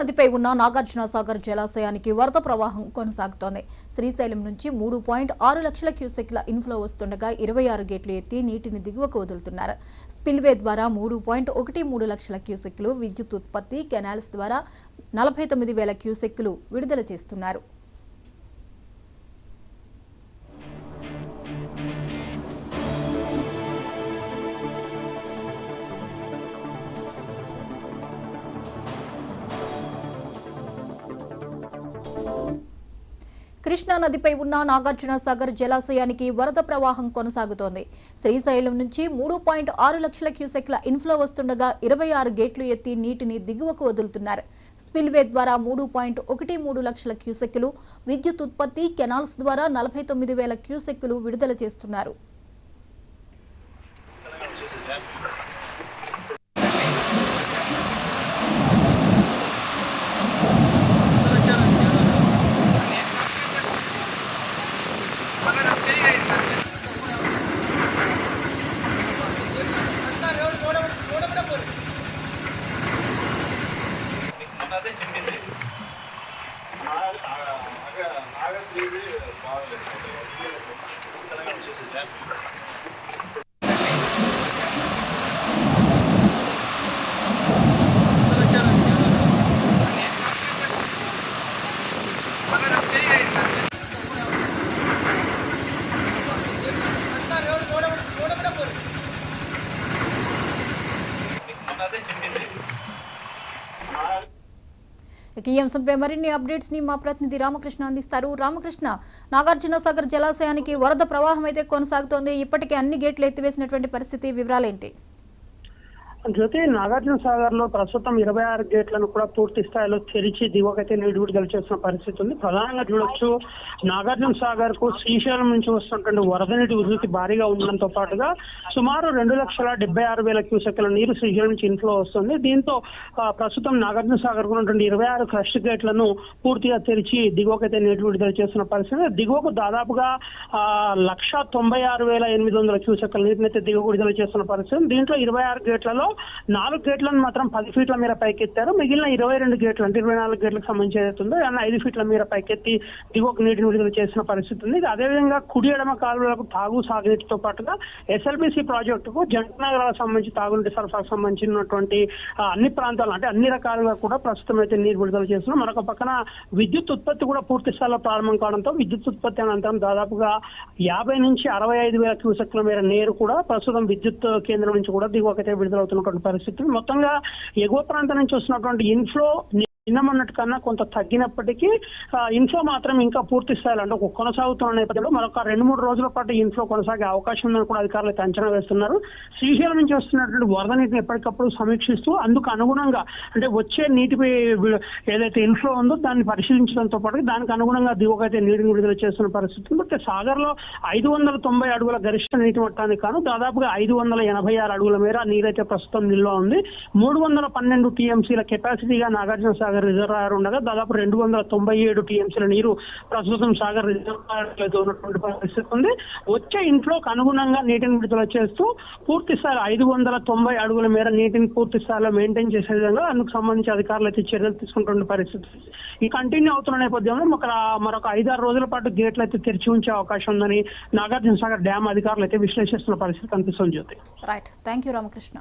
నదిపై ఉన్న నాగార్జున సాగర్ జలాశయానికి వరద ప్రవాహం కొనసాగుతోంది. శ్రీశైలం నుంచి 3.6 లక్షల క్యూసెక్ల ఇన్ఫ్లో వస్తుండగా 26 గేట్లు ఎత్తి నీటిని దిగువకు వదులుతున్నారు. స్పిల్వే ద్వారా 3.13 లక్షల క్యూసెక్లు, విద్యుత్ ఉత్పత్తి కెనాల్స్ ద్వారా 49,000 క్యూసెక్లు విడుదల చేస్తున్నారు. కృష్ణా నదిపై ఉన్న నాగార్జున సాగర్ జలాశయానికి వరద ప్రవాహం కొనసాగుతోంది. శ్రీశైలం నుంచి 3.6 లక్షల క్యూసెక్ల ఇన్ఫ్లో వస్తుండగా 26 గేట్లు ఎత్తి నీటిని దిగువకు వదులుతున్నారు. స్పిల్వే ద్వారా 3.13 లక్షల క్యూసెక్లు, విద్యుత్ ఉత్పత్తి కెనాల్స్ ద్వారా 49,000 క్యూసెక్లు విడుదల చేస్తున్నారు. ఈ అంశంపై మరిన్ని అప్డేట్స్ ని మా ప్రతినిధి రామకృష్ణ అందిస్తారు. రామకృష్ణ, నాగార్జున సాగర్ జలాశయానికి వరద ప్రవాహం అయితే కొనసాగుతోంది. ఇప్పటికే అన్ని గేట్లు ఎత్తివేసినటువంటి పరిస్థితి, వివరాలేంటి? జ్యోతి, నాగార్జున సాగర్ లో ప్రస్తుతం 26 గేట్లను కూడా పూర్తి స్థాయిలో తెరిచి దిగువకైతే నీటి విడుదల చేస్తున్న పరిస్థితి ఉంది. ప్రధానంగా చూడొచ్చు, నాగార్జున సాగర్ కు శ్రీశైలం నుంచి వస్తున్నటువంటి వరద నీటి ఉధృతి భారీగా ఉండడంతో పాటుగా సుమారు 2,76,000 క్యూసెక్ల నీరు శ్రీశైలం నుంచి ఇన్ఫ్లో వస్తుంది. దీంతో ప్రస్తుతం నాగార్జున సాగర్ కు ఉన్నటువంటి 26 క్రష్ గేట్లను పూర్తిగా తెరిచి దిగువకైతే నీటి విడుదల చేస్తున్న పరిస్థితి. దిగువకు దాదాపుగా 1,96,800 క్యూసెక్ల నీటిని అయితే దిగువ విడుదల చేస్తున్న పరిస్థితి. దీంట్లో 26 గేట్లలో 4 గేట్లను మాత్రం 10 ఫీట్ల మేర పైకెత్తారు. మిగిలిన 22 గేట్లు అంటే 24 గేట్లకు సంబంధించి ఏదైతుందో 5 ఫీట్ల మేర పైకెత్తి దిగువకు నీటిని విడుదల చేసిన పరిస్థితి ఉంది. అదేవిధంగా కుడి ఎడమ కాలువలకు తాగు సాగునీటితో పాటుగా ఎస్ఎల్బిసి ప్రాజెక్టుకు జంట నగరాలకు సంబంధించి తాగునీటి సరఫరాకు సంబంధించినటువంటి అన్ని ప్రాంతాలు అంటే అన్ని రకాలుగా కూడా ప్రస్తుతం అయితే నీరు విడుదల చేస్తున్నాం. మరొక పక్కన విద్యుత్ ఉత్పత్తి కూడా పూర్తి స్థాయిలో ప్రారంభం కావడంతో విద్యుత్ ఉత్పత్తి అనంతరం దాదాపుగా 50 నుంచి 65,000 క్యూసెక్ల మేర నీరు కూడా ప్రస్తుతం విద్యుత్ కేంద్రం నుంచి కూడా దిగువకైతే విడుదలవుతున్నటువంటి పరిస్థితి. మొత్తంగా ఎగువ ప్రాంతం నుంచి వస్తున్నటువంటి ఇన్ఫ్లో నిన్నమన్నట్టు కన్నా కొంత తగ్గినప్పటికీ ఇన్ఫ్లో మాత్రం ఇంకా పూర్తి స్థాయిలో అంటే కొనసాగుతున్న నేపథ్యంలో మరొక 2-3 రోజుల పాటు ఇన్ఫ్లో కొనసాగే అవకాశం ఉందని కూడా అధికారులు అంచనా వేస్తున్నారు. శ్రీశైలం నుంచి వస్తున్నటువంటి వరద నీటిని ఎప్పటికప్పుడు సమీక్షిస్తూ అందుకు అనుగుణంగా అంటే వచ్చే నీటిపై ఏదైతే ఇన్ఫ్లో ఉందో దాన్ని పరిశీలించడంతో పాటు దానికి అనుగుణంగా దిగువకైతే నీటిని విడుదల చేస్తున్న పరిస్థితి. బట్ సాగర్ లో 590 అడుగుల గరిష్ట నీటి మట్టానికి కాను దాదాపుగా 586 అడుగుల మేర నీరైతే ప్రస్తుతం నిల్వ ఉంది. 312 టీఎంసీల కెపాసిటీగా నాగార్జున సాగర్ రిజర్వాయర్ ఉండగా దాదాపు 297 టీఎంసీల నీరు ప్రస్తుతం సాగర్ రిజర్వాయర్ ఉన్నటువంటి పరిస్థితి ఉంది. వచ్చే ఇన్ఫ్లోకి అనుగుణంగా నీటిని విడుదల చేస్తూ పూర్తి స్థాయిలో 590 అడుగుల మేర నీటిని పూర్తి స్థాయిలో మెయింటైన్ చేసే విధంగా అందుకు సంబంధించి అధికారులు అయితే చర్యలు తీసుకుంటున్న పరిస్థితి. ఈ కంటిన్యూ అవుతున్న నేపథ్యంలో మరొక 5-6 రోజుల పాటు గేట్లు అయితే తెరిచి ఉంచే అవకాశం ఉందని నాగార్జున సాగర్ డ్యామ్ అధికారులు అయితే విశ్లేషిస్తున్న పరిస్థితి కనిపిస్తుంది. జ్యోతి, రైట్, థ్యాంక్ యూ రామకృష్ణ.